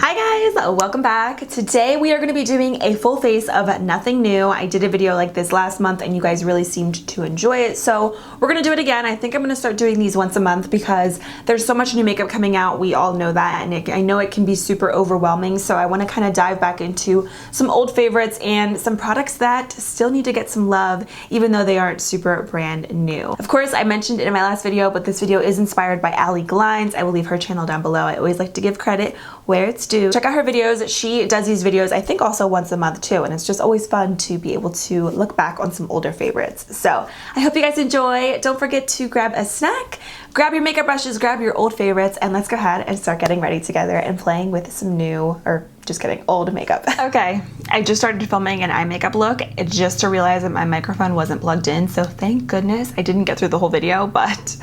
Hi guys, welcome back. Today we are going to be doing a full face of nothing new. I did a video like this last month and you guys really seemed to enjoy it, so we're going to do it again. I think I'm going to start doing these once a month because there's so much new makeup coming out. We all know that, and I know it can be super overwhelming, so I want to kind of dive back into some old favorites and some products that still need to get some love even though they aren't super brand new. Of course, I mentioned it in my last video, but this video is inspired by Ali Glines. I will leave her channel down below. I always like to give credit where it's due. Check out her videos. She does these videos I think also once a month too, and it's just always fun to be able to look back on some older favorites. So I hope you guys enjoy. Don't forget to grab a snack, grab your makeup brushes, grab your old favorites, and let's go ahead and start getting ready together and playing with some new, or just kidding, old makeup. Okay, I just started filming an eye makeup look just to realize that my microphone wasn't plugged in, so thank goodness I didn't get through the whole video, but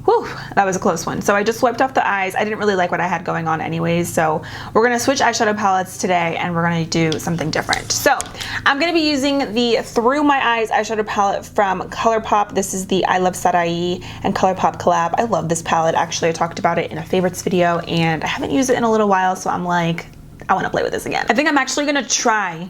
whew, that was a close one. So I just wiped off the eyes. I didn't really like what I had going on anyways, so we're gonna switch eyeshadow palettes today and we're gonna do something different. So I'm gonna be using the Through My Eyes eyeshadow palette from ColourPop. This is the I Love Sarai and ColourPop collab. I love this palette. Actually, I talked about it in a favorites video and I haven't used it in a little while, so I'm like, I want to play with this again. I think I'm actually gonna try,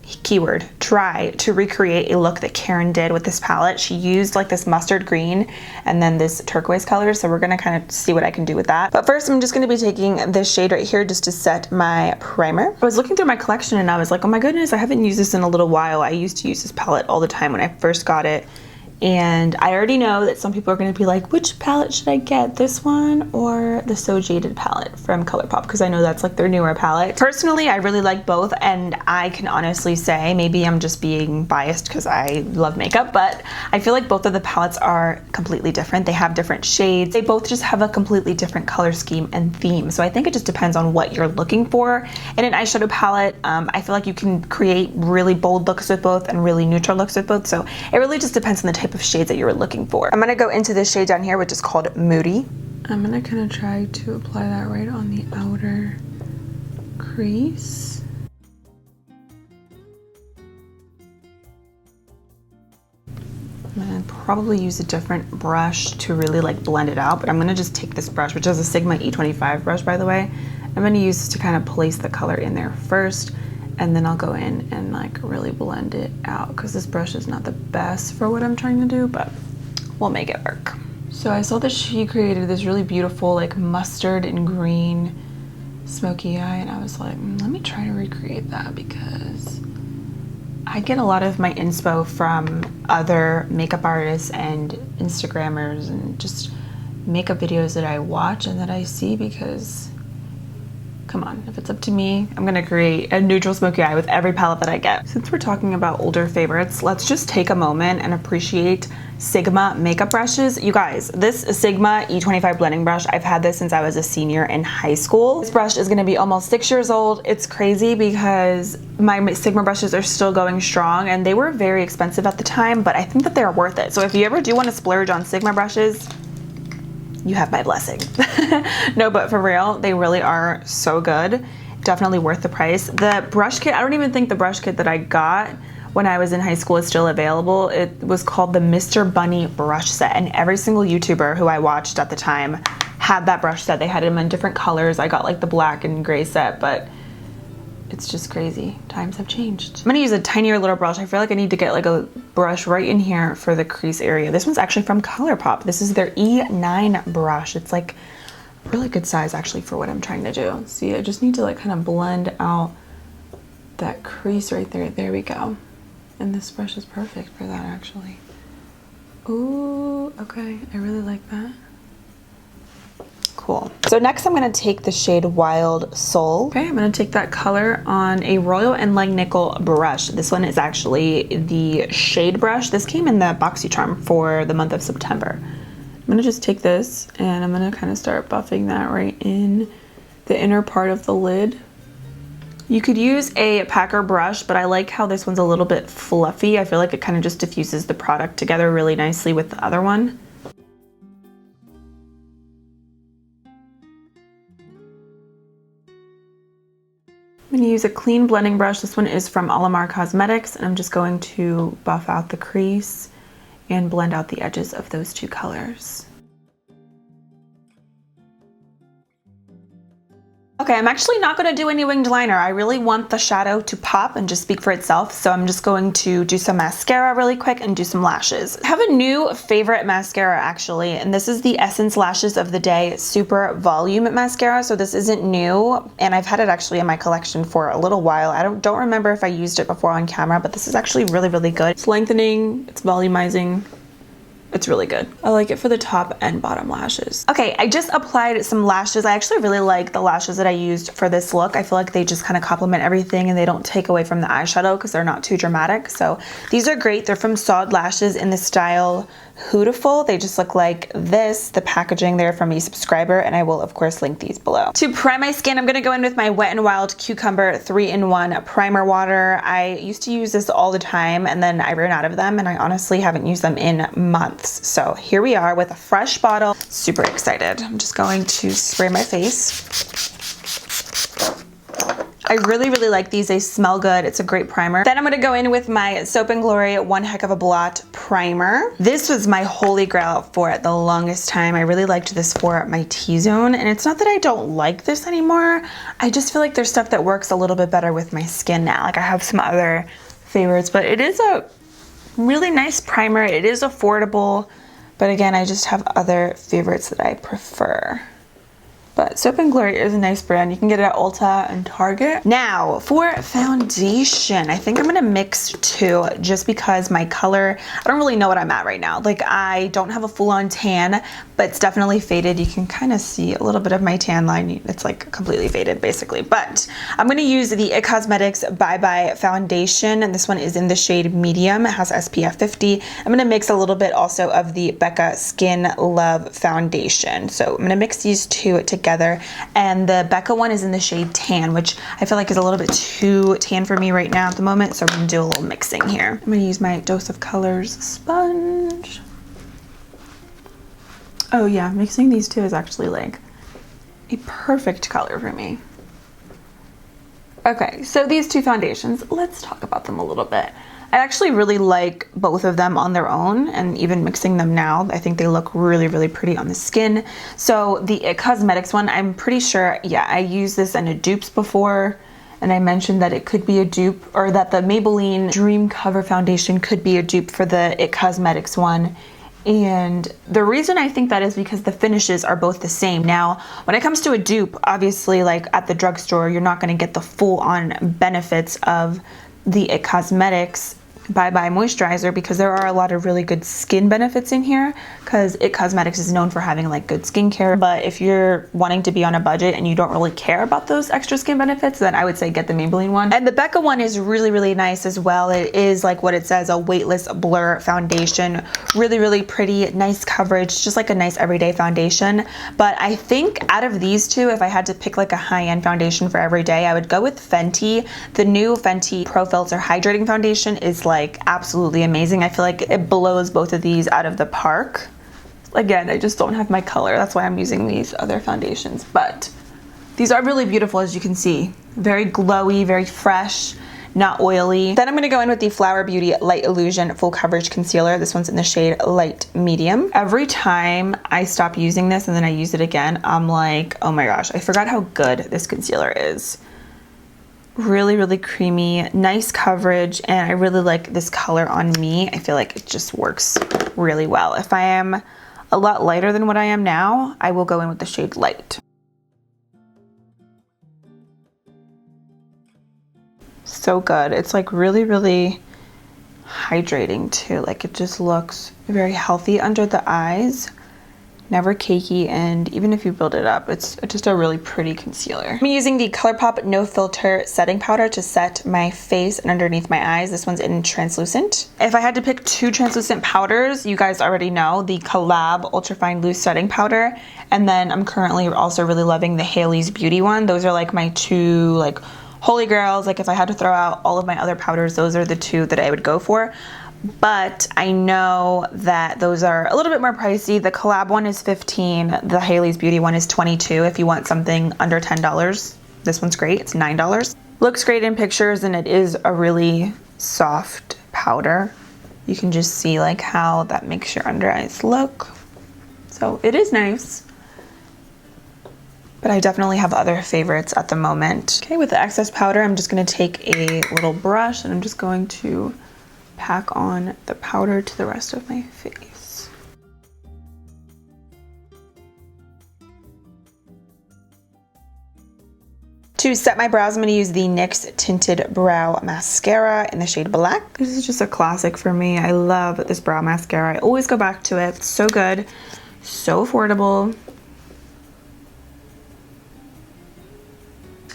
keyword, try to recreate a look that Karen did with this palette. She used like this mustard green and then this turquoise color, so we're gonna kind of see what I can do with that. But first I'm just gonna be taking this shade right here just to set my primer. I was looking through my collection and I was like, oh my goodness, I haven't used this in a little while. I used to use this palette all the time when I first got it. And I already know that some people are going to be like, which palette should I get? This one or the So Jaded palette from ColourPop? Because I know that's like their newer palette. Personally, I really like both, and I can honestly say, maybe I'm just being biased because I love makeup, but I feel like both of the palettes are completely different. They have different shades. They both just have a completely different color scheme and theme. So I think it just depends on what you're looking for in an eyeshadow palette. I feel like you can create really bold looks with both and really neutral looks with both. So it really just depends on the type of shades that you were looking for. I'm gonna go into this shade down here, which is called Moody. I'm gonna kind of try to apply that right on the outer crease. I'm gonna probably use a different brush to really like blend it out, but I'm gonna just take this brush, which is a Sigma E25 brush, by the way. I'm gonna use this to kind of place the color in there first, and then I'll go in and like really blend it out because this brush is not the best for what I'm trying to do, but we'll make it work. So I saw that she created this really beautiful like mustard and green smoky eye, and I was like, let me try to recreate that because I get a lot of my inspo from other makeup artists and Instagrammers and just makeup videos that I watch and that I see, because come on, if it's up to me, I'm gonna create a neutral smoky eye with every palette that I get. Since we're talking about older favorites, let's just take a moment and appreciate Sigma makeup brushes. You guys, this Sigma E25 blending brush, I've had this since I was a senior in high school. This brush is gonna be almost 6 years old. It's crazy because my Sigma brushes are still going strong, and they were very expensive at the time, but I think that they're worth it. So if you ever do wanna splurge on Sigma brushes, you have my blessing. No, but for real, they really are so good. Definitely worth the price. The brush kit, I don't even think the brush kit that I got when I was in high school is still available. It was called the Mr. Bunny brush set, and every single YouTuber who I watched at the time had that brush set. They had them in different colors. I got like the black and gray set, but it's just crazy. Times have changed. I'm gonna use a tinier little brush. I feel like I need to get like a brush right in here for the crease area. This one's actually from ColourPop. This is their E9 brush. It's like really good size actually for what I'm trying to do. See, I just need to like kind of blend out that crease right there. There we go. And this brush is perfect for that actually. Ooh, okay, I really like that. Cool. So next I'm going to take the shade Wild Soul. Okay, I'm going to take that color on a Royal and Langnickel brush. This one is actually the shade brush. This came in the BoxyCharm for the month of September. I'm going to just take this and I'm going to kind of start buffing that right in the inner part of the lid. You could use a packer brush, but I like how this one's a little bit fluffy. I feel like it kind of just diffuses the product together really nicely with the other one. I'm going to use a clean blending brush. This one is from Alamar Cosmetics, and I'm just going to buff out the crease and blend out the edges of those two colors. Okay, I'm actually not going to do any winged liner. I really want the shadow to pop and just speak for itself. So I'm just going to do some mascara really quick and do some lashes. I have a new favorite mascara actually, and this is the Essence Lashes of the Day Super Volume Mascara. So this isn't new, and I've had it actually in my collection for a little while. I don't remember if I used it before on camera, but this is actually really, really good. It's lengthening, it's volumizing. It's really good. I like it for the top and bottom lashes. Okay, I just applied some lashes. I actually really like the lashes that I used for this look. I feel like they just kind of complement everything and they don't take away from the eyeshadow because they're not too dramatic. So these are great. They're from Sawed Lashes in the style Hootiful. They just look like this. The packaging there from a subscriber, and I will of course link these below. To prime my skin, I'm gonna go in with my Wet n Wild Cucumber 3-in-1 primer water. I used to use this all the time and then I ran out of them, and I honestly haven't used them in months. So here we are with a fresh bottle. Super excited. I'm just going to spray my face. I really, really like these. They smell good. It's a great primer. Then I'm gonna go in with my Soap & Glory One Heck of a Blot primer. This was my holy grail for the longest time. I really liked this for my T-zone, and it's not that I don't like this anymore. I just feel like there's stuff that works a little bit better with my skin now. Like I have some other favorites, but it is a really nice primer. It is affordable, but again, I just have other favorites that I prefer. But Soap & Glory is a nice brand. You can get it at Ulta and Target. Now, for foundation, I think I'm gonna mix two just because my color, I don't really know what I'm at right now. Like, I don't have a full-on tan, but it's definitely faded. You can kind of see a little bit of my tan line. It's like completely faded, basically. But I'm gonna use the IT Cosmetics Bye Bye Foundation, and this one is in the shade Medium. It has SPF 50. I'm gonna mix a little bit also of the Becca Skin Love Foundation. So I'm gonna mix these two together. And the Becca one is in the shade Tan, which I feel like is a little bit too tan for me right now at the moment, so I'm gonna do a little mixing here. I'm gonna use my Dose of Colors sponge. Oh yeah, mixing these two is actually like a perfect color for me. Okay, so these two foundations, let's talk about them a little bit. I actually really like both of them on their own, and even mixing them now, I think they look really, really pretty on the skin. So the IT Cosmetics one, I'm pretty sure, yeah, I used this in a dupes before, and I mentioned that it could be a dupe, or that the Maybelline Dream Cover Foundation could be a dupe for the IT Cosmetics one. And the reason I think that is because the finishes are both the same. Now, when it comes to a dupe, obviously, like at the drugstore, you're not gonna get the full-on benefits of the IT Cosmetics Bye Bye Moisturizer, because there are a lot of really good skin benefits in here, because IT Cosmetics is known for having like good skincare. But if you're wanting to be on a budget and you don't really care about those extra skin benefits, then I would say get the Maybelline one. And the Becca one is really, really nice as well. It is like what it says, a weightless blur foundation. Really, really pretty, nice coverage, just like a nice everyday foundation. But I think out of these two, if I had to pick like a high-end foundation for every day, I would go with Fenty. The new Fenty Pro Filter Hydrating Foundation is like absolutely amazing. I feel like it blows both of these out of the park. Again, I just don't have my color. That's why I'm using these other foundations. But these are really beautiful, as you can see. Very glowy, very fresh, not oily. Then I'm going to go in with the Flower Beauty Light Illusion Full Coverage Concealer. This one's in the shade Light Medium. Every time I stop using this and then I use it again, I'm like, oh my gosh, I forgot how good this concealer is. Really, really creamy, nice coverage, and I really like this color on me. I feel like it just works really well. If I am a lot lighter than what I am now, I will go in with the shade Light. So good. It's like really, really hydrating too. Like it just looks very healthy under the eyes. Never cakey, and even if you build it up, it's just a really pretty concealer. I'm using the ColourPop No Filter Setting Powder to set my face and underneath my eyes. This one's in translucent. If I had to pick two translucent powders, you guys already know the Collab Ultrafine Loose Setting Powder, and then I'm currently also really loving the Hailey's Beauty one. Those are like my two like holy grails. Like if I had to throw out all of my other powders, those are the two that I would go for. But I know that those are a little bit more pricey. The Collab one is $15. The Hailey's Beauty one is $22 if you want something under $10. This one's great. It's $9. Looks great in pictures, and it is a really soft powder. You can just see like how that makes your under eyes look. So it is nice. but I definitely have other favorites at the moment. Okay, with the excess powder, I'm just gonna take a little brush and I'm just going to pack on the powder to the rest of my face. To set my brows, I'm gonna use the NYX Tinted Brow Mascara in the shade Black. This is just a classic for me. I love this brow mascara. I always go back to it. It's so good, so affordable.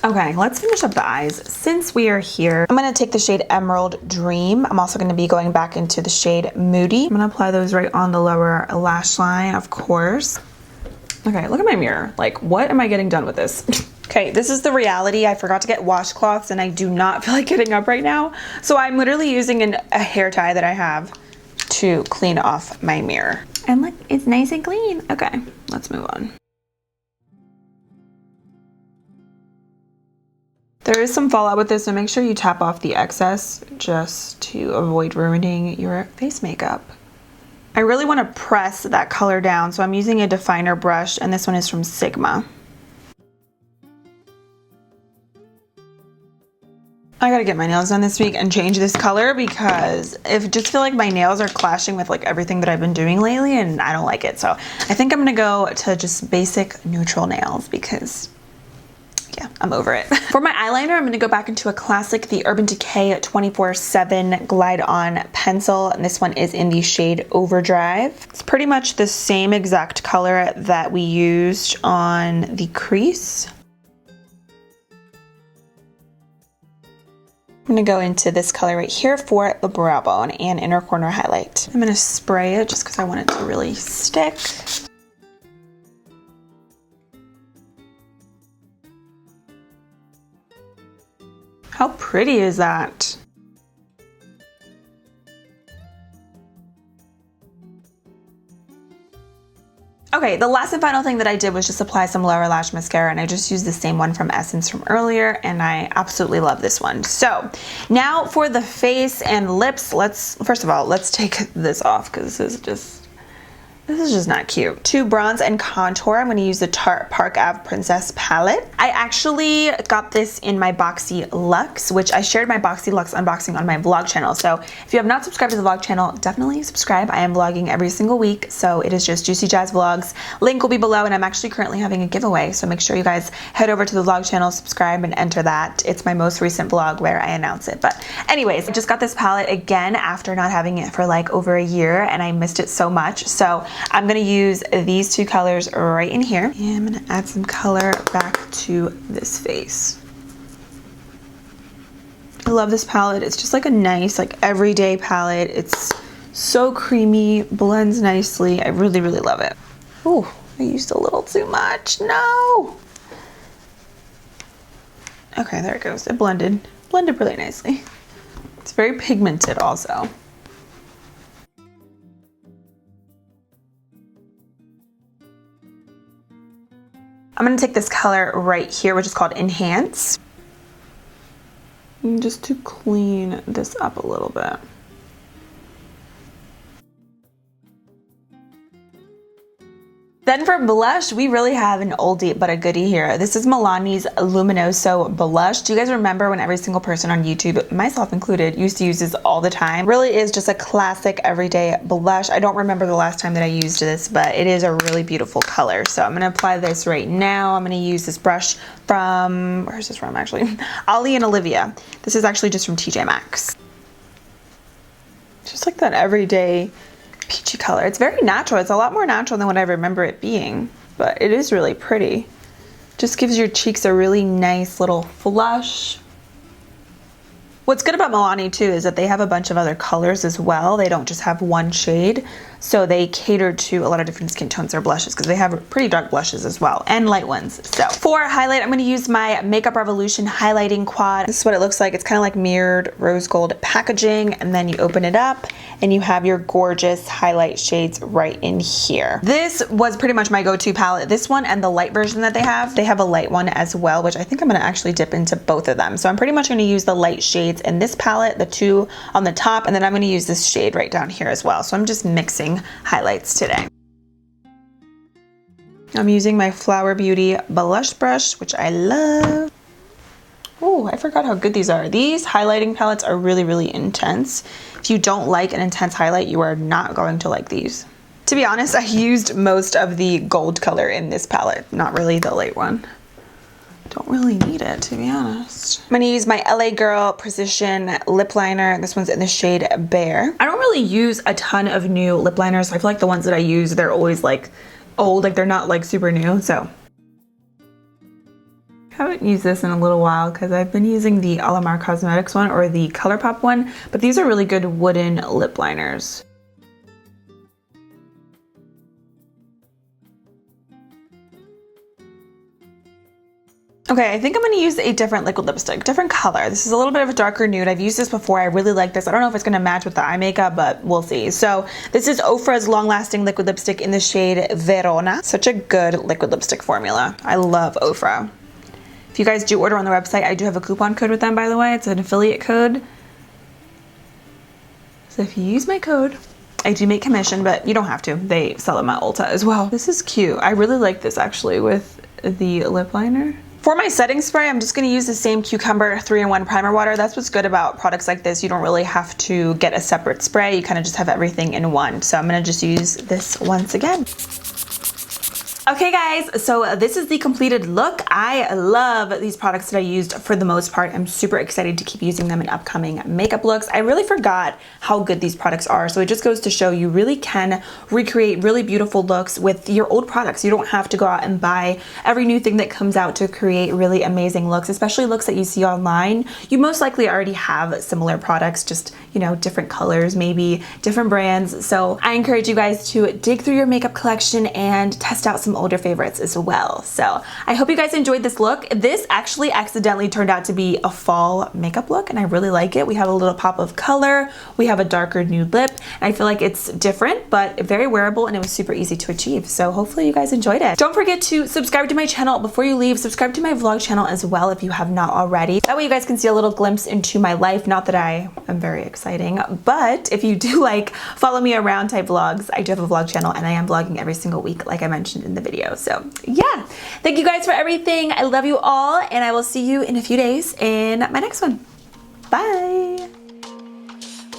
Okay, let's finish up the eyes. Since we are here, I'm gonna take the shade Emerald Dream. I'm also gonna be going back into the shade Moody. I'm gonna apply those right on the lower lash line, of course. Okay, look at my mirror. Like, what am I getting done with this? Okay, this is the reality. I forgot to get washcloths and I do not feel like getting up right now. So I'm literally using a hair tie that I have to clean off my mirror. And look, it's nice and clean. Okay, let's move on. There is some fallout with this, so make sure you tap off the excess just to avoid ruining your face makeup. I really want to press that color down, so I'm using a definer brush, and this one is from Sigma. I gotta get my nails done this week and change this color because I just feel like my nails are clashing with like everything that I've been doing lately and I don't like it. So I think I'm gonna go to just basic neutral nails because yeah, I'm over it. For my eyeliner, I'm gonna go back into a classic, the Urban Decay 24/7 Glide On Pencil. And this one is in the shade Overdrive. It's pretty much the same exact color that we used on the crease. I'm gonna go into this color right here for the brow bone and inner corner highlight. I'm gonna spray it just because I want it to really stick. How pretty is that? Okay, the last and final thing that I did was just apply some lower lash mascara, and I just used the same one from Essence from earlier, and I absolutely love this one. So now for the face and lips, first of all, let's take this off because this is just not cute. To bronze and contour, I'm going to use the Tarte Park Ave Princess palette. I actually got this in my Boxy Luxe, which I shared my Boxy Luxe unboxing on my vlog channel. So if you have not subscribed to the vlog channel, definitely subscribe. I am vlogging every single week, so it is just JuicyJas Vlogs. Link will be below, and I'm actually currently having a giveaway, so make sure you guys head over to the vlog channel, subscribe, and enter that. It's my most recent vlog where I announce it. But anyways, I just got this palette again after not having it for like over a year, and I missed it so much. So I'm gonna use these two colors right in here, and I'm gonna add some color back to this face. I love this palette. It's just like a nice, like everyday palette. It's so creamy, blends nicely. I really, really love it. Oh, I used a little too much. No. Okay, there it goes. It blended really nicely. It's very pigmented also. I'm gonna take this color right here, which is called Enhance, and just to clean this up a little bit. Then for blush, we really have an oldie but a goodie here. This is Milani's Luminoso Blush. Do you guys remember when every single person on YouTube, myself included, used to use this all the time? Really is just a classic everyday blush. I don't remember the last time that I used this, but it is a really beautiful color. So I'm gonna apply this right now. I'm gonna use this brush from, where's this from actually? Ollie and Olivia. This is actually just from TJ Maxx. Just like that everyday peachy color. It's very natural. It's a lot more natural than what I remember it being, but it is really pretty. Just gives your cheeks a really nice little flush. What's good about Milani too is that they have a bunch of other colors as well. They don't just have one shade, so they cater to a lot of different skin tones or blushes because they have pretty dark blushes as well and light ones. So for highlight, I'm going to use my Makeup Revolution highlighting quad. This is what it looks like. It's kind of like mirrored rose gold packaging, and then you open it up and you have your gorgeous highlight shades right in here. This was pretty much my go-to palette. This one and the light version that they have a light one as well, which I think I'm going to actually dip into both of them. So I'm pretty much going to use the light shades in this palette, the two on the top, and then I'm going to use this shade right down here as well. So I'm just mixing highlights today. I'm using my Flower Beauty blush brush, which I love. Oh, I forgot how good these are. These highlighting palettes are really, really intense. If you don't like an intense highlight, you are not going to like these. To be honest, I used most of the gold color in this palette, not really the light one. Don't really need it, to be honest. I'm gonna use my LA Girl Precision lip liner. This one's in the shade Bear. I don't really use a ton of new lip liners. I feel like the ones that I use, they're always like old, like they're not like super new, so. I haven't used this in a little while because I've been using the Alamar Cosmetics one or the ColourPop one, but these are really good wooden lip liners. Okay, I think I'm gonna use a different liquid lipstick, different color. This is a little bit of a darker nude. I've used this before. I really like this. I don't know if it's gonna match with the eye makeup, but we'll see. So this is Ofra's Long Lasting Liquid Lipstick in the shade Verona. Such a good liquid lipstick formula. I love Ofra. If you guys do order on the website, I do have a coupon code with them, by the way. It's an affiliate code. So if you use my code, I do make commission, but you don't have to. They sell them at Ulta as well. This is cute. I really like this actually with the lip liner. For my setting spray, I'm just gonna use the same Cucumber 3-in-1 primer water. That's what's good about products like this. You don't really have to get a separate spray. You kind of just have everything in one. So I'm gonna just use this once again. Okay guys, so this is the completed look. I love these products that I used for the most part. I'm super excited to keep using them in upcoming makeup looks. I really forgot how good these products are, so it just goes to show you really can recreate really beautiful looks with your old products. You don't have to go out and buy every new thing that comes out to create really amazing looks, especially looks that you see online. You most likely already have similar products, just, you know, different colors, maybe different brands. So I encourage you guys to dig through your makeup collection and test out some older favorites as well. So I hope you guys enjoyed this look. This actually accidentally turned out to be a fall makeup look, and I really like it. We have a little pop of color, we have a darker nude lip, and I feel like it's different but very wearable, and it was super easy to achieve. So hopefully you guys enjoyed it. Don't forget to subscribe to my channel before you leave. Subscribe to my vlog channel as well if you have not already. That way you guys can see a little glimpse into my life. Not that I am very exciting, but if you do like follow me around type vlogs, I do have a vlog channel and I am vlogging every single week like I mentioned in the video. So yeah, thank you guys for everything. I love you all, and I will see you in a few days in my next one. Bye.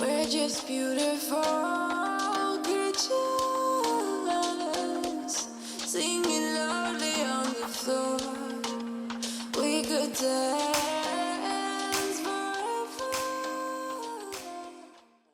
We're just beautiful.